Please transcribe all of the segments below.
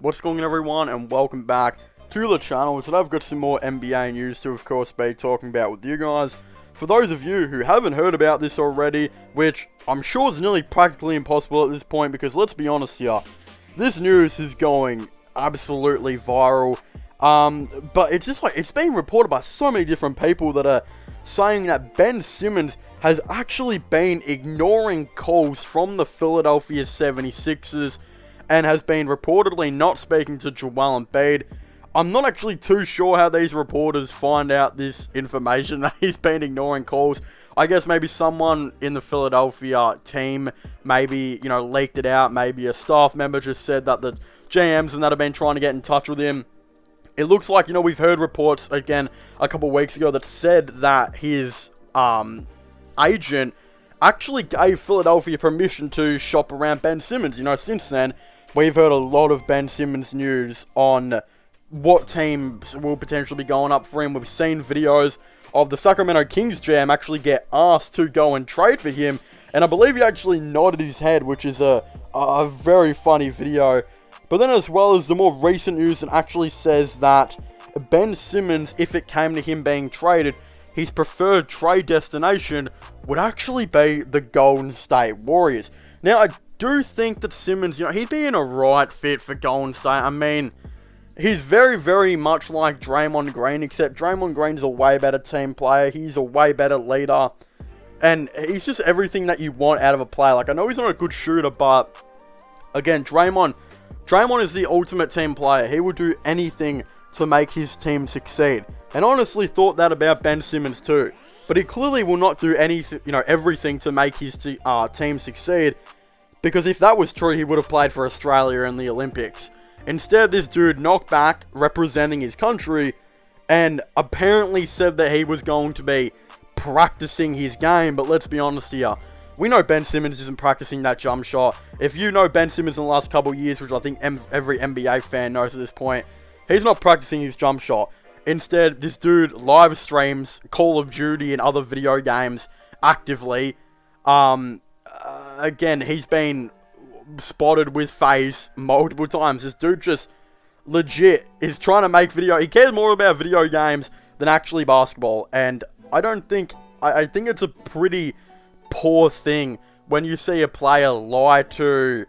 What's going on, everyone, and welcome back to the channel. Today I've got some more NBA news to, of course, be talking about with you guys. For those of you who haven't heard about this already, which I'm sure is nearly practically impossible at this point, because let's be honest here, this news is going absolutely viral. But it's just like, it's being reported by so many different people that are saying that Ben Simmons has actually been ignoring calls from the Philadelphia 76ers and has been reportedly not speaking to Joel Embiid. I'm not actually too sure how these reporters find out this information that he's been ignoring calls. I guess maybe someone in the Philadelphia team maybe, leaked it out. Maybe a staff member just said that the GMs and that have been trying to get in touch with him. It looks like, we've heard reports, again, a couple weeks ago that said that his agent actually gave Philadelphia permission to shop around Ben Simmons. Since then, we've heard a lot of Ben Simmons news on what teams will potentially be going up for him. We've seen videos of the Sacramento Kings GM actually get asked to go and trade for him, and I believe he actually nodded his head, which is a very funny video. But then, as well as the more recent news, that actually says that Ben Simmons, if it came to him being traded, his preferred trade destination would actually be the Golden State Warriors. Now, I do think that Simmons, he'd be in a right fit for Golden State. I mean, he's very, very much like Draymond Green, except Draymond Green's a way better team player. He's a way better leader. And he's just everything that you want out of a player. Like, I know he's not a good shooter, but again, Draymond is the ultimate team player. He would do anything to make his team succeed. And I honestly thought that about Ben Simmons too. But he clearly will not do anything, everything to make his team succeed. Because if that was true, he would have played for Australia in the Olympics. Instead, this dude knocked back, representing his country, and apparently said that he was going to be practicing his game. But let's be honest here. We know Ben Simmons isn't practicing that jump shot. If you know Ben Simmons in the last couple of years, which I think every NBA fan knows at this point, he's not practicing his jump shot. Instead, this dude live streams Call of Duty and other video games actively. Again, he's been spotted with FaZe multiple times. This dude just legit is trying to make video. He cares more about video games than actually basketball. And I think it's a pretty poor thing when you see a player lie to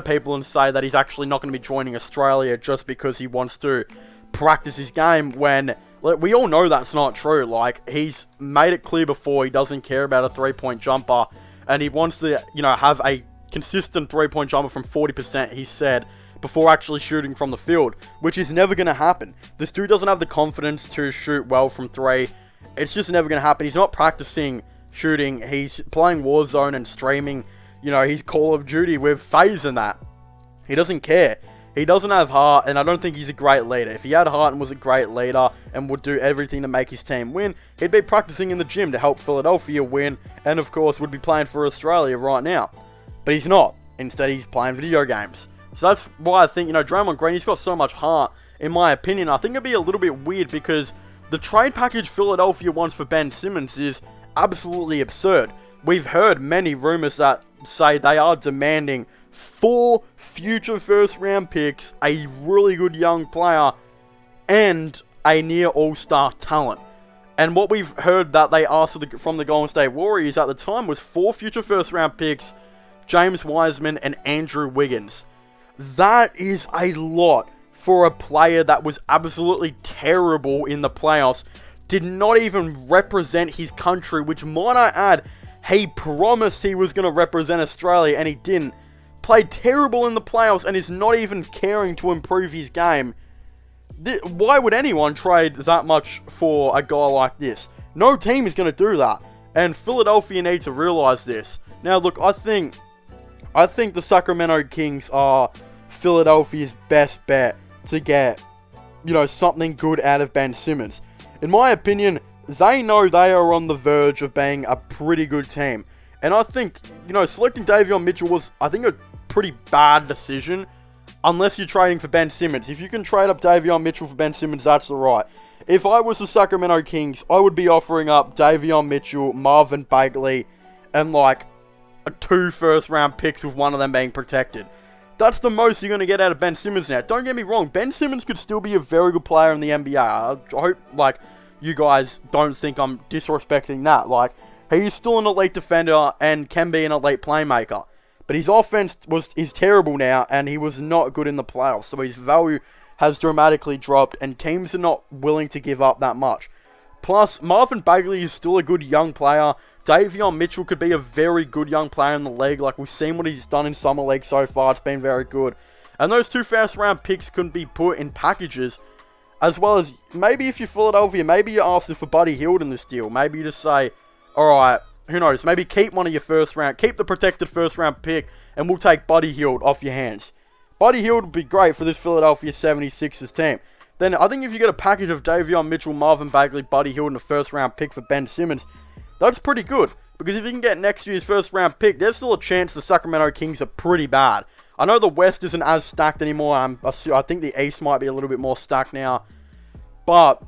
people and say that he's actually not going to be joining Australia just because he wants to practice his game, when we all know that's not true. Like, he's made it clear before he doesn't care about a three-point jumper, and he wants to, have a consistent three-point jumper from 40%, he said, before actually shooting from the field, which is never going to happen. This dude doesn't have the confidence to shoot well from three. It's just never going to happen. He's not practicing shooting. He's playing Warzone and streaming, his Call of Duty with FaZe and that. He doesn't care. He doesn't have heart, and I don't think he's a great leader. If he had heart and was a great leader and would do everything to make his team win, he'd be practicing in the gym to help Philadelphia win, and of course would be playing for Australia right now. But he's not. Instead, he's playing video games. So that's why I think, Draymond Green, he's got so much heart, in my opinion. I think it'd be a little bit weird because the trade package Philadelphia wants for Ben Simmons is absolutely absurd. We've heard many rumors that say they are demanding 4 future first round picks, a really good young player, and a near all-star talent. And what we've heard that they asked from the Golden State Warriors at the time was 4 future first round picks, James Wiseman and Andrew Wiggins. That is a lot for a player that was absolutely terrible in the playoffs, did not even represent his country, which, might I add, he promised he was going to represent Australia and he didn't. Played terrible in the playoffs and is not even caring to improve his game. Why would anyone trade that much for a guy like this? No team is going to do that. And Philadelphia need to realize this. Now, look, I think the Sacramento Kings are Philadelphia's best bet to get, something good out of Ben Simmons. In my opinion, they know they are on the verge of being a pretty good team. And I think, selecting Davion Mitchell was, I think, a pretty bad decision. Unless you're trading for Ben Simmons. If you can trade up Davion Mitchell for Ben Simmons, that's alright. If I was the Sacramento Kings, I would be offering up Davion Mitchell, Marvin Bagley, and 2 first round picks with one of them being protected. That's the most you're going to get out of Ben Simmons now. Don't get me wrong, Ben Simmons could still be a very good player in the NBA. I hope, like, you guys don't think I'm disrespecting that. Like, he's still an elite defender and can be an elite playmaker. But his offense is terrible now, and he was not good in the playoffs. So his value has dramatically dropped, and teams are not willing to give up that much. Plus, Marvin Bagley is still a good young player. Davion Mitchell could be a very good young player in the league. Like, we've seen what he's done in Summer League so far. It's been very good. And those 2 first-round picks can be put in packages. As well as, maybe if you're Philadelphia, maybe you're asking for Buddy Hield in this deal. Maybe you just say, alright, who knows, maybe keep one of your keep the protected first-round pick, and we'll take Buddy Hield off your hands. Buddy Hield would be great for this Philadelphia 76ers team. Then, I think if you get a package of Davion Mitchell, Marvin Bagley, Buddy Hield, and a first-round pick for Ben Simmons, that's pretty good. Because if you can get next year's first-round pick, there's still a chance the Sacramento Kings are pretty bad. I know the West isn't as stacked anymore. I think the East might be a little bit more stacked now. But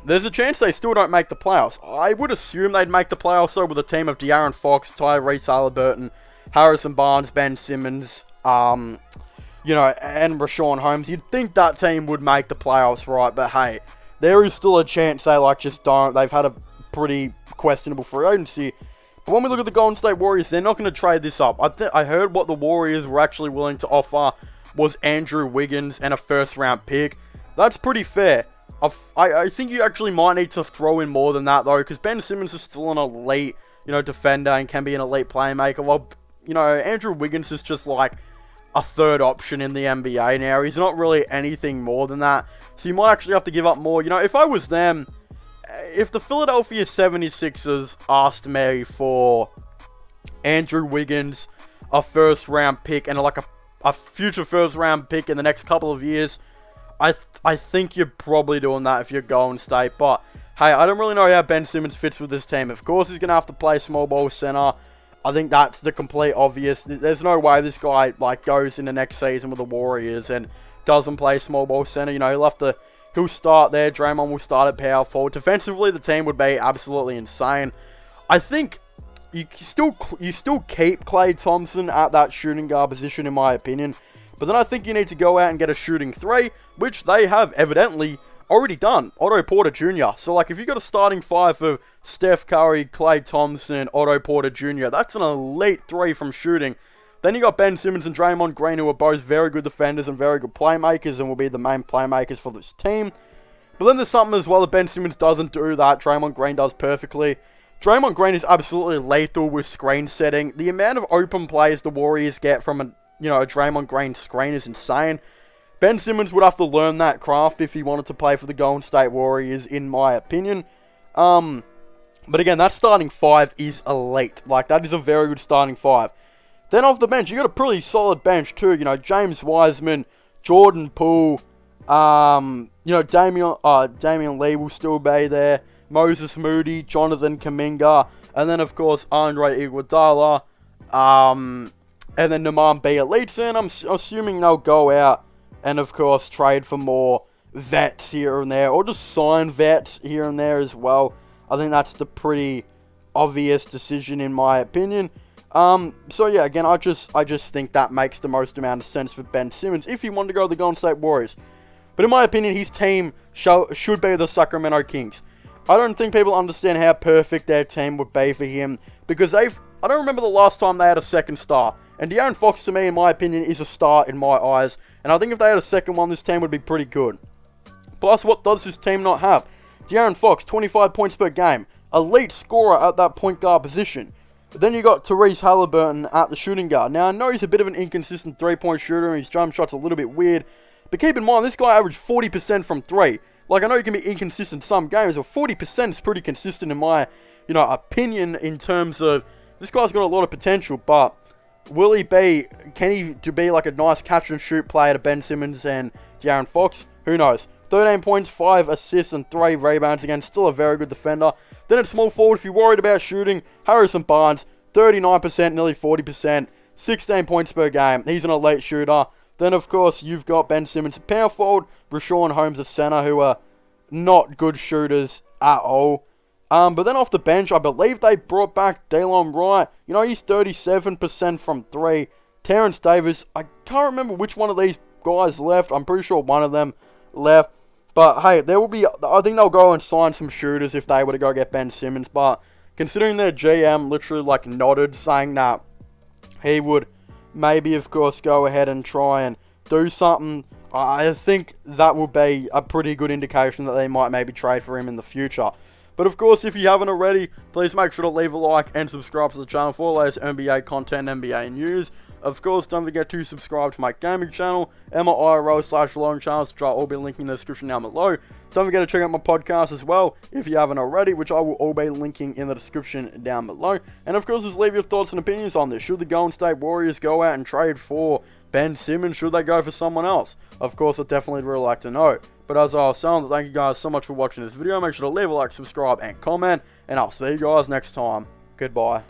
there's a chance they still don't make the playoffs. I would assume they'd make the playoffs, though, with a team of De'Aaron Fox, Tyrese Halliburton, Harrison Barnes, Ben Simmons, and Rashawn Holmes. You'd think that team would make the playoffs, right? But hey, there is still a chance they just don't. They've had a pretty questionable free agency. But when we look at the Golden State Warriors, they're not going to trade this up. I heard what the Warriors were actually willing to offer was Andrew Wiggins and a first-round pick. That's pretty fair. I think you actually might need to throw in more than that, though, because Ben Simmons is still an elite, defender and can be an elite playmaker. Well, Andrew Wiggins is just like a third option in the NBA now. He's not really anything more than that. So you might actually have to give up more. If I was them, if the Philadelphia 76ers asked me for Andrew Wiggins, a first-round pick, and a future first-round pick in the next couple of years, I think you're probably doing that if you're Golden State. But, hey, I don't really know how Ben Simmons fits with this team. Of course, he's going to have to play small ball center. I think that's the complete obvious. There's no way this guy, goes into next season with the Warriors and doesn't play small ball center. He'll start there. Draymond will start at power forward. Defensively, the team would be absolutely insane. I think you still keep Klay Thompson at that shooting guard position, in my opinion. But then I think you need to go out and get a shooting 3, which they have evidently already done. Otto Porter Jr. So, if you got a starting 5 of Steph Curry, Klay Thompson, Otto Porter Jr., that's an elite 3 from shooting. Then you got Ben Simmons and Draymond Green, who are both very good defenders and very good playmakers and will be the main playmakers for this team. But then there's something as well that Ben Simmons doesn't do that Draymond Green does perfectly. Draymond Green is absolutely lethal with screen setting. The amount of open plays the Warriors get from a Draymond Green screen is insane. Ben Simmons would have to learn that craft if he wanted to play for the Golden State Warriors, in my opinion. But again, that starting 5 is elite. That is a very good starting 5. Then off the bench, you got a pretty solid bench too. James Wiseman, Jordan Poole, Damian Lee will still be there. Moses Moody, Jonathan Kuminga, and then of course Andre Iguodala, and then Naman Bjelica. I'm assuming they'll go out and of course trade for more vets here and there, or just sign vets here and there as well. I think that's the pretty obvious decision in my opinion. So yeah, again, I just think that makes the most amount of sense for Ben Simmons if he wanted to go to the Golden State Warriors. But in my opinion, his team should be the Sacramento Kings. I don't think people understand how perfect their team would be for him, because I don't remember the last time they had a second star. And De'Aaron Fox, to me, in my opinion, is a star in my eyes. And I think if they had a second one, this team would be pretty good. Plus, what does this team not have? De'Aaron Fox, 25 points per game. Elite scorer at that point guard position. But then you got Tyrese Halliburton at the shooting guard. Now, I know he's a bit of an inconsistent three-point shooter, and his jump shot's a little bit weird. But keep in mind, this guy averaged 40% from 3. I know he can be inconsistent some games, but 40% is pretty consistent in my, opinion, in terms of this guy's got a lot of potential. But can he be a nice catch-and-shoot player to Ben Simmons and De'Aaron Fox? Who knows? 13 points, 5 assists, and 3 rebounds. Again, still a very good defender. Then at small forward, if you're worried about shooting, Harrison Barnes, 39%, nearly 40%, 16 points per game. He's an elite shooter. Then, of course, you've got Ben Simmons at power forward, Rashawn Holmes at center, who are not good shooters at all. But then off the bench, I believe they brought back Delon Wright. He's 37% from 3. Terrence Davis, I can't remember which one of these guys left. I'm pretty sure one of them left. But hey, there will be, I think they'll go and sign some shooters if they were to go get Ben Simmons. But considering their GM literally like nodded saying that he would maybe of course go ahead and try and do something, I think that would be a pretty good indication that they might maybe trade for him in the future. But of course, if you haven't already, please make sure to leave a like and subscribe to the channel for all latest NBA content, NBA news. Of course, don't forget to subscribe to my gaming channel, MIRO/Long channels, which I'll all be linking in the description down below. Don't forget to check out my podcast as well, if you haven't already, which I will all be linking in the description down below. And of course, just leave your thoughts and opinions on this. Should the Golden State Warriors go out and trade for Ben Simmons? Should they go for someone else? Of course, I'd definitely really like to know. But as I was saying, thank you guys so much for watching this video. Make sure to leave a like, subscribe, and comment. And I'll see you guys next time. Goodbye.